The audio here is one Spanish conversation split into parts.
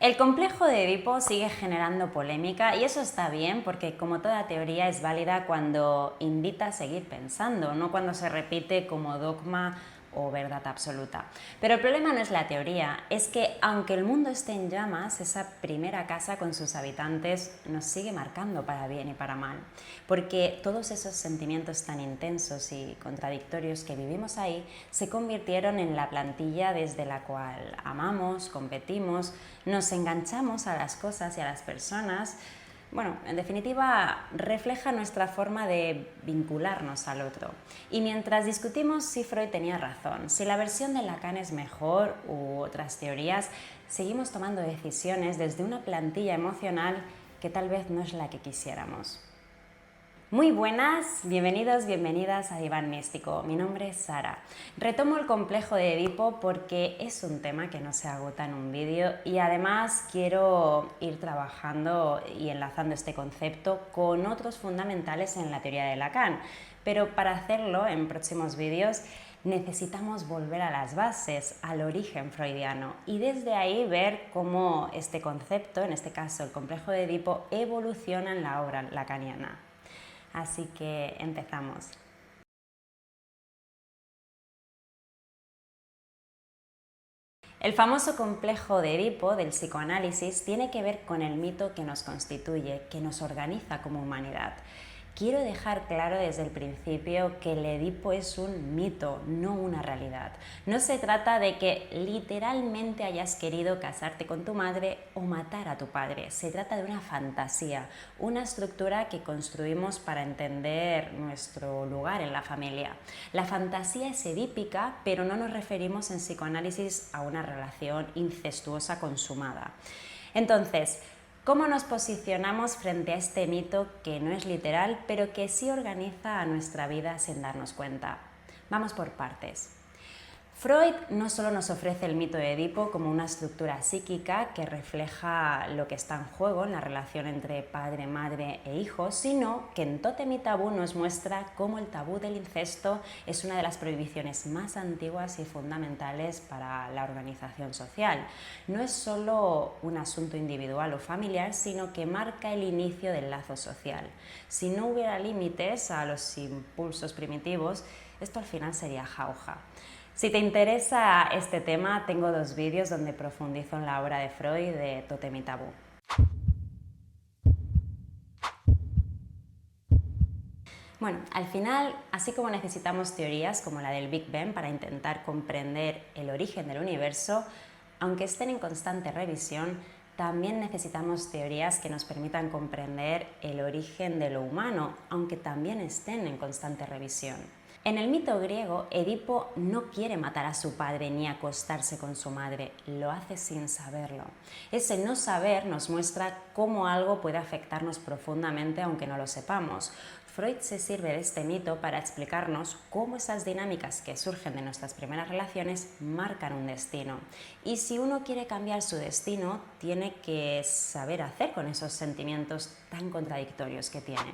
El complejo de Edipo sigue generando polémica y eso está bien porque como toda teoría es válida cuando invita a seguir pensando, no cuando se repite como dogma o verdad absoluta. Pero el problema no es la teoría, es que aunque el mundo esté en llamas, esa primera casa con sus habitantes nos sigue marcando para bien y para mal, porque todos esos sentimientos tan intensos y contradictorios que vivimos ahí se convirtieron en la plantilla desde la cual amamos, competimos, nos enganchamos a las cosas y a las personas. Bueno, en definitiva, refleja nuestra forma de vincularnos al otro. Y mientras discutimos si Freud tenía razón, si la versión de Lacan es mejor u otras teorías, seguimos tomando decisiones desde una plantilla emocional que tal vez no es la que quisiéramos. Muy buenas, bienvenidos, bienvenidas a Diván Místico. Mi nombre es Sara. Retomo el complejo de Edipo porque es un tema que no se agota en un vídeo y además quiero ir trabajando y enlazando este concepto con otros fundamentales en la teoría de Lacan. Pero para hacerlo en próximos vídeos necesitamos volver a las bases, al origen freudiano y desde ahí ver cómo este concepto, en este caso el complejo de Edipo, evoluciona en la obra lacaniana. Así que empezamos. El famoso complejo de Edipo del psicoanálisis tiene que ver con el mito que nos constituye, que nos organiza como humanidad. Quiero dejar claro desde el principio que el Edipo es un mito, no una realidad. No se trata de que literalmente hayas querido casarte con tu madre o matar a tu padre. Se trata de una fantasía, una estructura que construimos para entender nuestro lugar en la familia. La fantasía es edípica, pero no nos referimos en psicoanálisis a una relación incestuosa consumada. Entonces, ¿cómo nos posicionamos frente a este mito que no es literal, pero que sí organiza a nuestra vida sin darnos cuenta? Vamos por partes. Freud no solo nos ofrece el mito de Edipo como una estructura psíquica que refleja lo que está en juego en la relación entre padre, madre e hijo, sino que en Tótem y Tabú nos muestra cómo el tabú del incesto es una de las prohibiciones más antiguas y fundamentales para la organización social. No es solo un asunto individual o familiar, sino que marca el inicio del lazo social. Si no hubiera límites a los impulsos primitivos, esto al final sería jauja. Si te interesa este tema, tengo dos vídeos donde profundizo en la obra de Freud de Tótem y Tabú. Bueno, al final, así como necesitamos teorías como la del Big Bang para intentar comprender el origen del universo, aunque estén en constante revisión, también necesitamos teorías que nos permitan comprender el origen de lo humano, aunque también estén en constante revisión. En el mito griego, Edipo no quiere matar a su padre ni acostarse con su madre, lo hace sin saberlo. Ese no saber nos muestra cómo algo puede afectarnos profundamente aunque no lo sepamos. Freud se sirve de este mito para explicarnos cómo esas dinámicas que surgen de nuestras primeras relaciones marcan un destino. Y si uno quiere cambiar su destino, tiene que saber hacer con esos sentimientos tan contradictorios que tiene.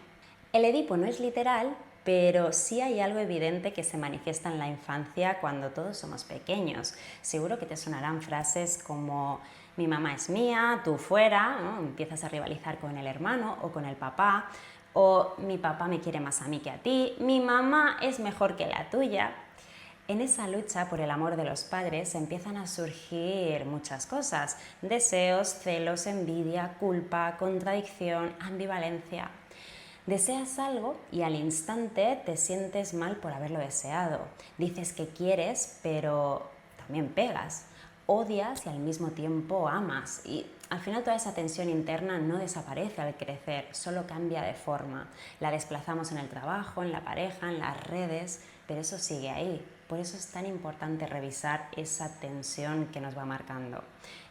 El Edipo no es literal, pero sí hay algo evidente que se manifiesta en la infancia cuando todos somos pequeños. Seguro que te sonarán frases como mi mamá es mía, tú fuera, ¿no? Empiezas a rivalizar con el hermano o con el papá, o mi papá me quiere más a mí que a ti, mi mamá es mejor que la tuya. En esa lucha por el amor de los padres empiezan a surgir muchas cosas: deseos, celos, envidia, culpa, contradicción, ambivalencia. Deseas algo y al instante te sientes mal por haberlo deseado. Dices que quieres, pero también pegas. Odias y al mismo tiempo amas. Y al final toda esa tensión interna no desaparece al crecer, solo cambia de forma. La desplazamos en el trabajo, en la pareja, en las redes, pero eso sigue ahí. Por eso es tan importante revisar esa tensión que nos va marcando.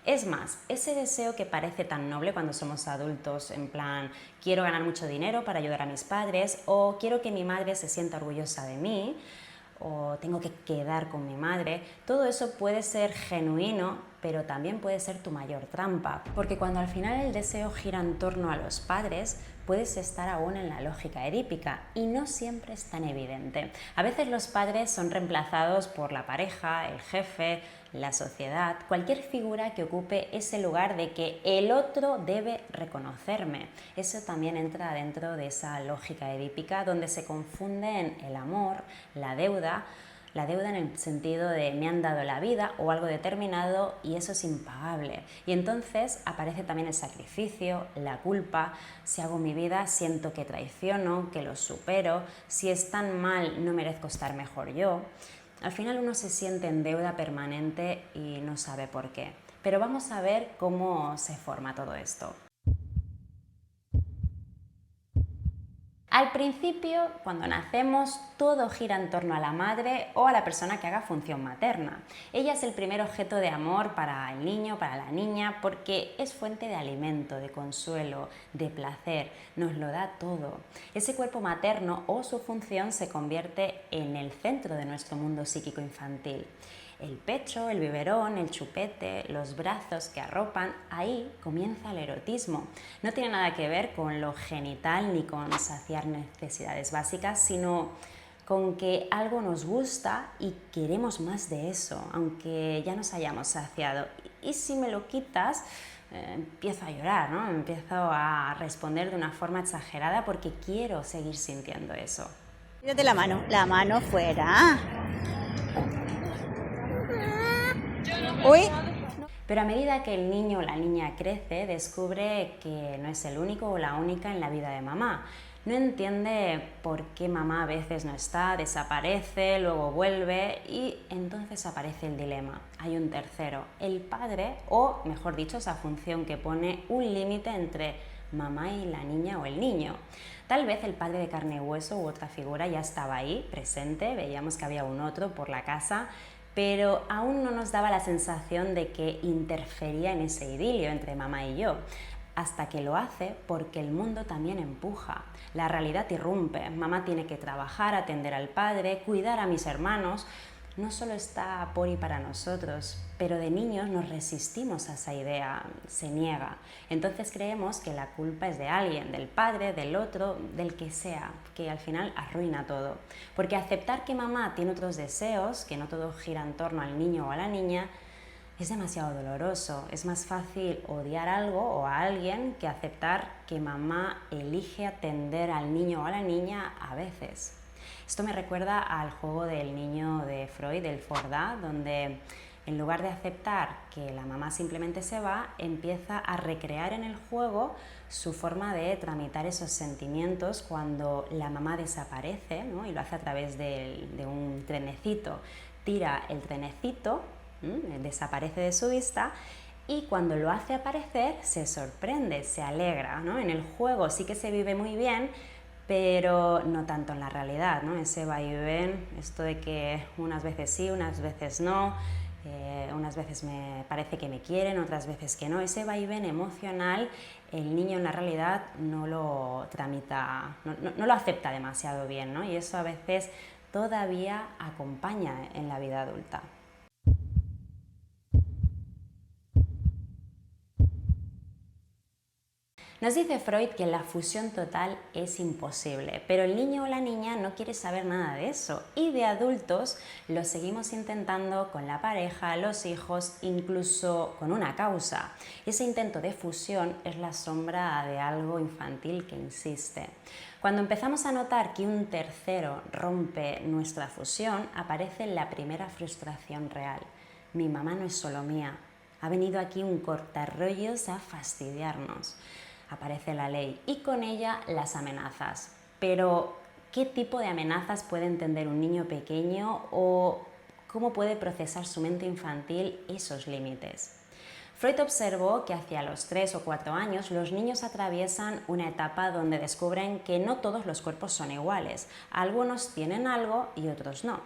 Es más, ese deseo que parece tan noble cuando somos adultos, en plan, quiero ganar mucho dinero para ayudar a mis padres, o quiero que mi madre se sienta orgullosa de mí, o tengo que quedar con mi madre, todo eso puede ser genuino, pero también puede ser tu mayor trampa, porque cuando al final el deseo gira en torno a los padres, puedes estar aún en la lógica edípica y no siempre es tan evidente. A veces los padres son reemplazados por la pareja, el jefe, la sociedad, cualquier figura que ocupe ese lugar de que el otro debe reconocerme. Eso también entra dentro de esa lógica edípica donde se confunden el amor, la deuda en el sentido de me han dado la vida o algo determinado y eso es impagable. Y entonces aparece también el sacrificio, la culpa. Si hago mi vida siento que traiciono, que lo supero. Si están mal no merezco estar mejor yo. Al final uno se siente en deuda permanente y no sabe por qué. Pero vamos a ver cómo se forma todo esto. Al principio, cuando nacemos, todo gira en torno a la madre o a la persona que haga función materna. Ella es el primer objeto de amor para el niño, para la niña, porque es fuente de alimento, de consuelo, de placer, nos lo da todo. Ese cuerpo materno o su función se convierte en el centro de nuestro mundo psíquico infantil. El pecho, el biberón, el chupete, los brazos que arropan, ahí comienza el erotismo. No tiene nada que ver con lo genital ni con saciar necesidades básicas, sino con que algo nos gusta y queremos más de eso, aunque ya nos hayamos saciado. Y si me lo quitas, empiezo a llorar, ¿no? Empiezo a responder de una forma exagerada porque quiero seguir sintiendo eso. Tírate la mano fuera. Uy. Pero a medida que el niño o la niña crece, descubre que no es el único o la única en la vida de mamá. No entiende por qué mamá a veces no está, desaparece, luego vuelve y entonces aparece el dilema. Hay un tercero, el padre, o mejor dicho, esa función que pone un límite entre mamá y la niña o el niño. Tal vez el padre de carne y hueso u otra figura ya estaba ahí, presente, veíamos que había un otro por la casa, pero aún no nos daba la sensación de que interfería en ese idilio entre mamá y yo, hasta que lo hace porque el mundo también empuja. La realidad irrumpe, mamá tiene que trabajar, atender al padre, cuidar a mis hermanos. No solo está por y para nosotros, pero de niños nos resistimos a esa idea, se niega. Entonces creemos que la culpa es de alguien, del padre, del otro, del que sea, que al final arruina todo. Porque aceptar que mamá tiene otros deseos, que no todo gira en torno al niño o a la niña, es demasiado doloroso. Es más fácil odiar algo o a alguien que aceptar que mamá elige atender al niño o a la niña a veces. Esto me recuerda al juego del niño de Freud, del Forda, donde en lugar de aceptar que la mamá simplemente se va, empieza a recrear en el juego su forma de tramitar esos sentimientos cuando la mamá desaparece, ¿no? Y lo hace a través de un trenecito. Tira el trenecito, desaparece de su vista y cuando lo hace aparecer se sorprende, se alegra, ¿no? En el juego sí que se vive muy bien, pero no tanto en la realidad, ¿no? Ese vaivén, esto de que unas veces sí, unas veces no, unas veces me parece que me quieren, otras veces que no. Ese vaivén emocional, el niño en la realidad no lo tramita, no lo acepta demasiado bien, ¿no? Y eso a veces todavía acompaña en la vida adulta. Nos dice Freud que la fusión total es imposible, pero el niño o la niña no quiere saber nada de eso y de adultos lo seguimos intentando con la pareja, los hijos, incluso con una causa. Ese intento de fusión es la sombra de algo infantil que insiste. Cuando empezamos a notar que un tercero rompe nuestra fusión, aparece la primera frustración real. Mi mamá no es solo mía, ha venido aquí un cortarrollos a fastidiarnos. Aparece la ley y con ella las amenazas. Pero, ¿qué tipo de amenazas puede entender un niño pequeño o cómo puede procesar su mente infantil esos límites? Freud observó que hacia los 3 o 4 años los niños atraviesan una etapa donde descubren que no todos los cuerpos son iguales. Algunos tienen algo y otros no.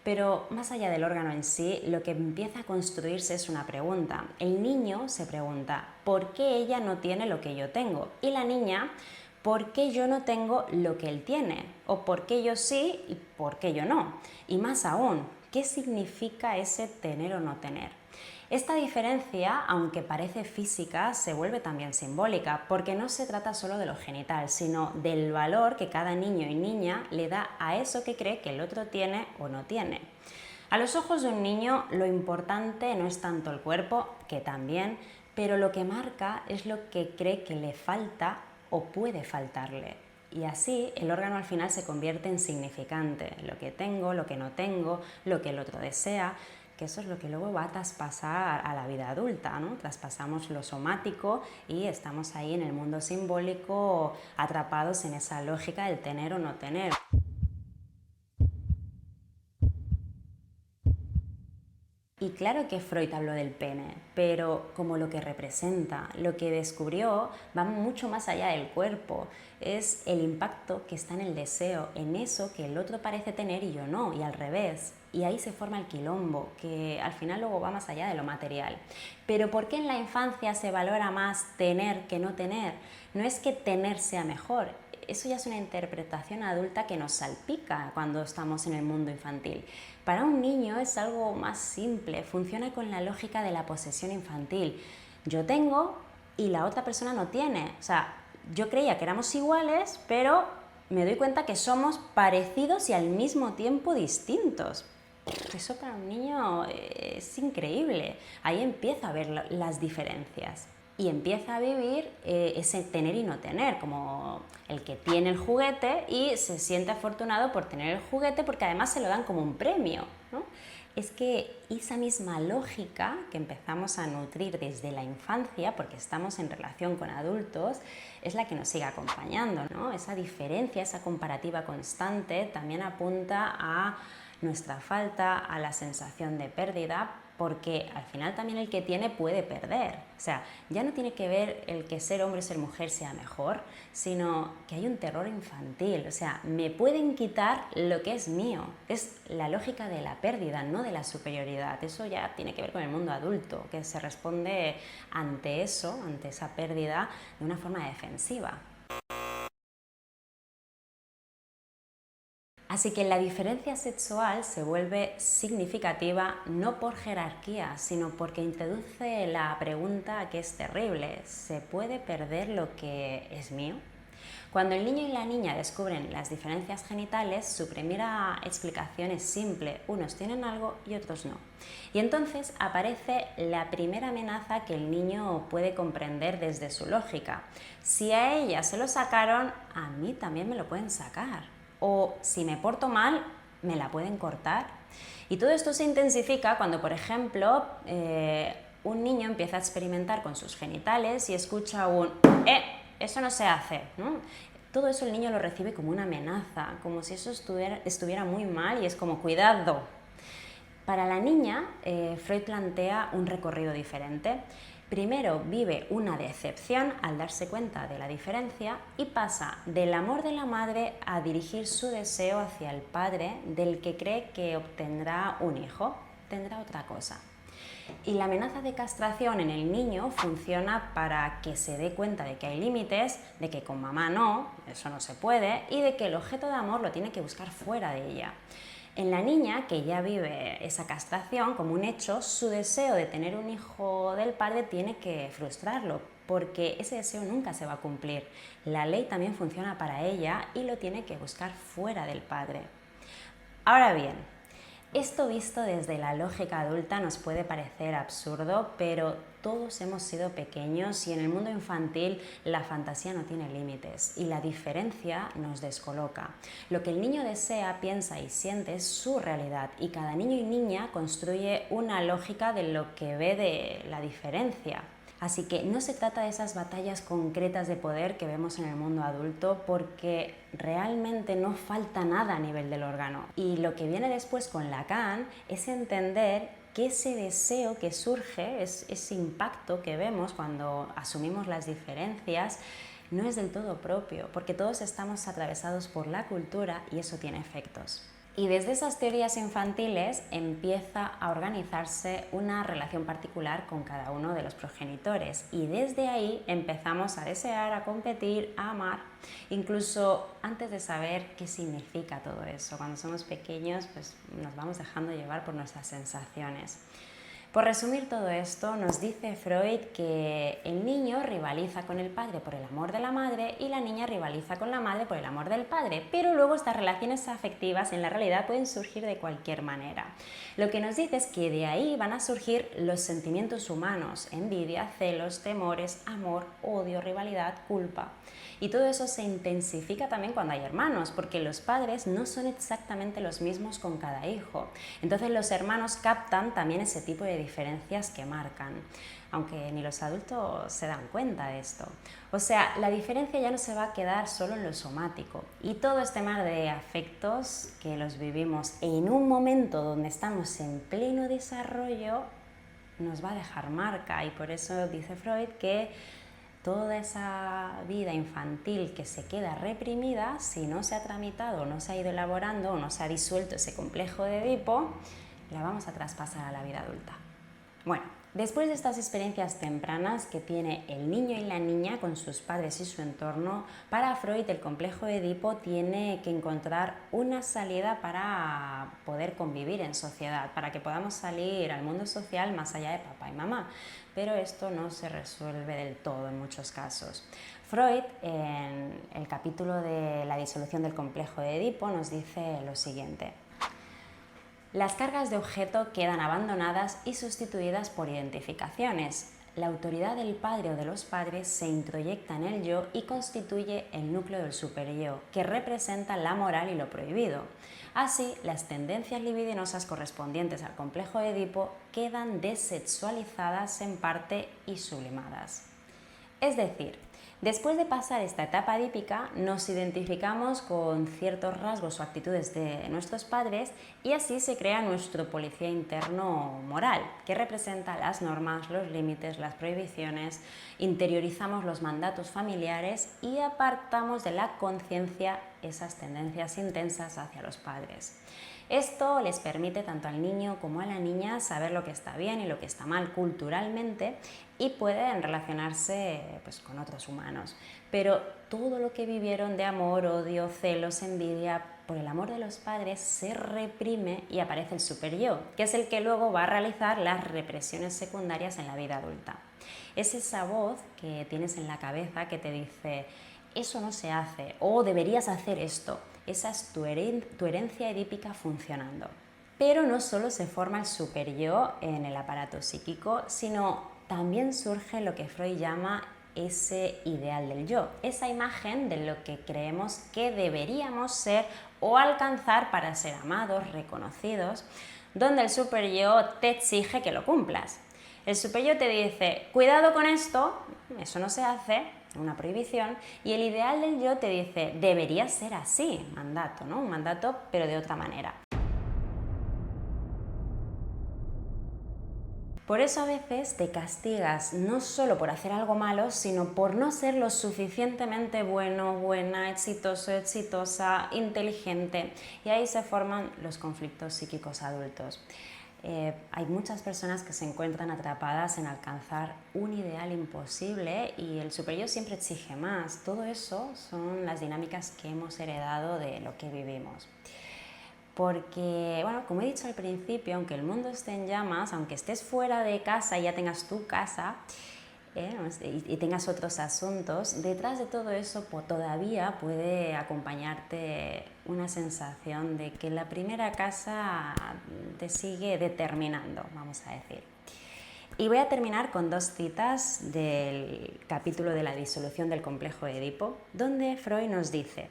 Pero más allá del órgano en sí, lo que empieza a construirse es una pregunta. El niño se pregunta, ¿por qué ella no tiene lo que yo tengo? Y la niña, ¿por qué yo no tengo lo que él tiene? ¿O por qué yo sí y por qué yo no? Y más aún, ¿qué significa ese tener o no tener? Esta diferencia, aunque parece física, se vuelve también simbólica, porque no se trata solo de lo genital, sino del valor que cada niño y niña le da a eso que cree que el otro tiene o no tiene. A los ojos de un niño lo importante no es tanto el cuerpo, que también, pero lo que marca es lo que cree que le falta o puede faltarle. Y así el órgano al final se convierte en significante, lo que tengo, lo que no tengo, lo que el otro desea, que eso es lo que luego va a traspasar a la vida adulta, ¿no? Traspasamos lo somático y estamos ahí en el mundo simbólico atrapados en esa lógica del tener o no tener. Y claro que Freud habló del pene, pero como lo que representa, lo que descubrió va mucho más allá del cuerpo. Es el impacto que está en el deseo, en eso que el otro parece tener y yo no, y al revés. Y ahí se forma el quilombo, que al final luego va más allá de lo material. Pero ¿por qué en la infancia se valora más tener que no tener? No es que tener sea mejor, eso ya es una interpretación adulta que nos salpica cuando estamos en el mundo infantil. Para un niño es algo más simple, funciona con la lógica de la posesión infantil. Yo tengo y la otra persona no tiene. O sea, yo creía que éramos iguales, pero me doy cuenta que somos parecidos y al mismo tiempo distintos. Eso para un niño es increíble. Ahí empieza a ver las diferencias. Y empieza a vivir ese tener y no tener, como el que tiene el juguete y se siente afortunado por tener el juguete porque además se lo dan como un premio, ¿no? Es que esa misma lógica que empezamos a nutrir desde la infancia, porque estamos en relación con adultos, es la que nos sigue acompañando, ¿no? Esa diferencia, esa comparativa constante también apunta a nuestra falta, a la sensación de pérdida, porque al final también el que tiene puede perder. O sea, ya no tiene que ver el que ser hombre o ser mujer sea mejor, sino que hay un terror infantil. O sea, me pueden quitar lo que es mío. Es la lógica de la pérdida, no de la superioridad. Eso ya tiene que ver con el mundo adulto, que se responde ante eso, ante esa pérdida, de una forma defensiva. Así que la diferencia sexual se vuelve significativa no por jerarquía, sino porque introduce la pregunta que es terrible: ¿se puede perder lo que es mío? Cuando el niño y la niña descubren las diferencias genitales, su primera explicación es simple: unos tienen algo y otros no. Y entonces aparece la primera amenaza que el niño puede comprender desde su lógica. Si a ella se lo sacaron, a mí también me lo pueden sacar. O si me porto mal, me la pueden cortar. Y todo esto se intensifica cuando, por ejemplo, un niño empieza a experimentar con sus genitales y escucha un eso no se hace, ¿no? Todo eso el niño lo recibe como una amenaza, como si eso estuviera muy mal, y es como cuidado. Para la niña, Freud plantea un recorrido diferente. Primero vive una decepción al darse cuenta de la diferencia y pasa del amor de la madre a dirigir su deseo hacia el padre, del que cree que obtendrá un hijo, tendrá otra cosa. Y la amenaza de castración en el niño funciona para que se dé cuenta de que hay límites, de que con mamá no, eso no se puede, y de que el objeto de amor lo tiene que buscar fuera de ella. En la niña, que ya vive esa castración como un hecho, su deseo de tener un hijo del padre tiene que frustrarlo, porque ese deseo nunca se va a cumplir. La ley también funciona para ella y lo tiene que buscar fuera del padre. Ahora bien, esto visto desde la lógica adulta nos puede parecer absurdo, pero todos hemos sido pequeños y en el mundo infantil la fantasía no tiene límites y la diferencia nos descoloca. Lo que el niño desea, piensa y siente es su realidad, y cada niño y niña construye una lógica de lo que ve de la diferencia. Así que no se trata de esas batallas concretas de poder que vemos en el mundo adulto, porque realmente no falta nada a nivel del órgano. Y lo que viene después con Lacan es entender que ese deseo que surge, ese impacto que vemos cuando asumimos las diferencias, no es del todo propio, porque todos estamos atravesados por la cultura y eso tiene efectos. Y desde esas teorías infantiles empieza a organizarse una relación particular con cada uno de los progenitores, y desde ahí empezamos a desear, a competir, a amar, incluso antes de saber qué significa todo eso. Cuando somos pequeños, pues nos vamos dejando llevar por nuestras sensaciones. Por resumir todo esto, nos dice Freud que el niño rivaliza con el padre por el amor de la madre y la niña rivaliza con la madre por el amor del padre, pero luego estas relaciones afectivas en la realidad pueden surgir de cualquier manera. Lo que nos dice es que de ahí van a surgir los sentimientos humanos: envidia, celos, temores, amor, odio, rivalidad, culpa. Y todo eso se intensifica también cuando hay hermanos, porque los padres no son exactamente los mismos con cada hijo. Entonces los hermanos captan también ese tipo de diferencias que marcan, aunque ni los adultos se dan cuenta de esto. O sea, la diferencia ya no se va a quedar solo en lo somático, y todo este mar de afectos que los vivimos en un momento donde estamos en pleno desarrollo nos va a dejar marca, y por eso dice Freud que toda esa vida infantil que se queda reprimida, si no se ha tramitado, no se ha ido elaborando o no se ha disuelto ese complejo de Edipo, la vamos a traspasar a la vida adulta. Bueno, después de estas experiencias tempranas que tiene el niño y la niña con sus padres y su entorno, para Freud el complejo de Edipo tiene que encontrar una salida para poder convivir en sociedad, para que podamos salir al mundo social más allá de papá y mamá. Pero esto no se resuelve del todo en muchos casos. Freud, en el capítulo de la disolución del complejo de Edipo, nos dice lo siguiente: las cargas de objeto quedan abandonadas y sustituidas por identificaciones. La autoridad del padre o de los padres se introyecta en el yo y constituye el núcleo del superyo, que representa la moral y lo prohibido. Así, las tendencias libidinosas correspondientes al complejo de Edipo quedan desexualizadas en parte y sublimadas. Es decir, después de pasar esta etapa edípica, nos identificamos con ciertos rasgos o actitudes de nuestros padres y así se crea nuestro policía interno moral, que representa las normas, los límites, las prohibiciones, interiorizamos los mandatos familiares y apartamos de la conciencia esas tendencias intensas hacia los padres. Esto les permite tanto al niño como a la niña saber lo que está bien y lo que está mal culturalmente y pueden relacionarse con otros humanos. Pero todo lo que vivieron de amor, odio, celos, envidia por el amor de los padres se reprime y aparece el superyo, que es el que luego va a realizar las represiones secundarias en la vida adulta. Es esa voz que tienes en la cabeza que te dice: eso no se hace, o deberías hacer esto. Esa es tu herencia edípica funcionando. Pero no solo se forma el superyo en el aparato psíquico, sino también surge lo que Freud llama ese ideal del yo, esa imagen de lo que creemos que deberíamos ser o alcanzar para ser amados, reconocidos, donde el superyo te exige que lo cumplas. El superyo te dice: cuidado con esto, eso no se hace, una prohibición, y el ideal del yo te dice: debería ser así, mandato, ¿no? Un mandato, pero de otra manera. Por eso a veces te castigas no solo por hacer algo malo, sino por no ser lo suficientemente bueno, buena, exitoso, exitosa, inteligente, y ahí se forman los conflictos psíquicos adultos. Hay muchas personas que se encuentran atrapadas en alcanzar un ideal imposible y el superyo siempre exige más. Todo eso son las dinámicas que hemos heredado de lo que vivimos. Porque, bueno, como he dicho al principio, aunque el mundo esté en llamas, aunque estés fuera de casa y ya tengas tu casa y tengas otros asuntos, detrás de todo eso todavía puede acompañarte una sensación de que la primera casa te sigue determinando, vamos a decir. Y voy a terminar con dos citas del capítulo de la disolución del complejo de Edipo, donde Freud nos dice: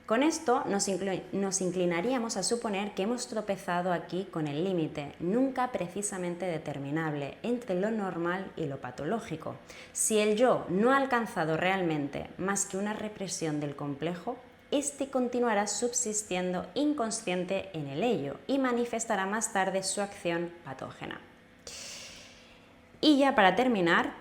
con esto nos inclinaríamos a suponer que hemos tropezado aquí con el límite, nunca precisamente determinable, entre lo normal y lo patológico. Si el yo no ha alcanzado realmente más que una represión del complejo, este continuará subsistiendo inconsciente en el ello y manifestará más tarde su acción patógena. Y ya para terminar,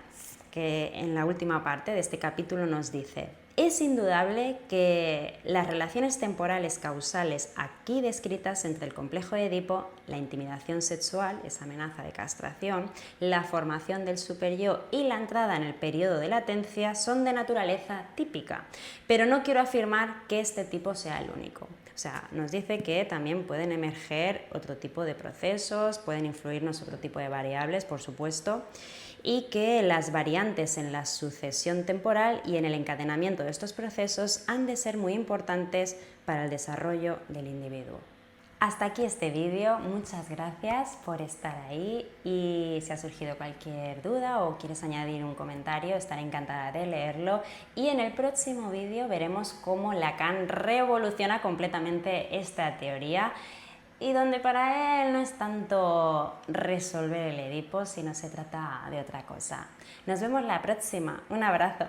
que en la última parte de este capítulo nos dice: es indudable que las relaciones temporales causales aquí descritas entre el complejo de Edipo, la intimidación sexual, esa amenaza de castración, la formación del superyo y la entrada en el periodo de latencia son de naturaleza típica, pero no quiero afirmar que este tipo sea el único. O sea, nos dice que también pueden emerger otro tipo de procesos, pueden influirnos otro tipo de variables, por supuesto, y que las variantes en la sucesión temporal y en el encadenamiento de estos procesos han de ser muy importantes para el desarrollo del individuo. Hasta aquí este vídeo, muchas gracias por estar ahí y si ha surgido cualquier duda o quieres añadir un comentario, estaré encantada de leerlo y en el próximo vídeo veremos cómo Lacan revoluciona completamente esta teoría y donde para él no es tanto resolver el Edipo, sino se trata de otra cosa. Nos vemos la próxima, un abrazo.